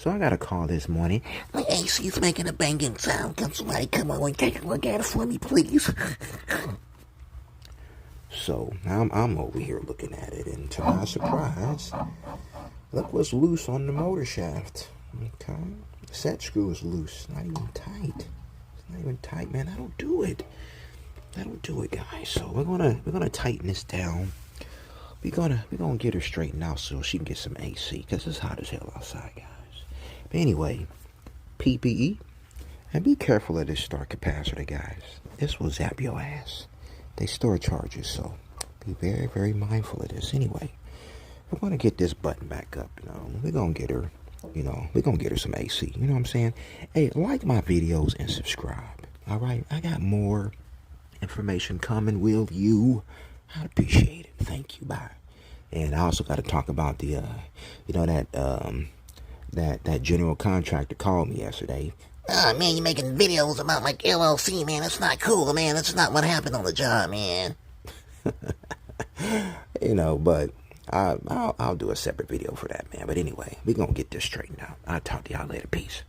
So I got a call this morning. My AC's making a banging sound. Can somebody come over and take a look at it for me, please? So I'm over here looking at it, and to my surprise, look what's loose on the motor shaft. Okay, the set screw is loose. Not even tight. It's not even tight, man. I don't do it. I don't do it, guys. So we're gonna tighten this down. We're gonna get her straightened out so she can get some AC, because it's hot as hell outside, guys. But anyway, PPE, and be careful of this star capacitor, guys. This will zap your ass. They store charges, so be very, very mindful of this. Anyway, we're gonna get this button back up. We're gonna get her. We're gonna get her some AC. You know what I'm saying? Hey, like my videos and subscribe. All right, I got more information coming. Will you? I'd appreciate it. Thank you. Bye. And I also got to talk about the, that general contractor called me yesterday. Oh, man, you're making videos about my LLC, man. That's not cool, man. That's not what happened on the job, man. But I'll do a separate video for that, man. But anyway, we're going to get this straightened out. I'll talk to y'all later. Peace.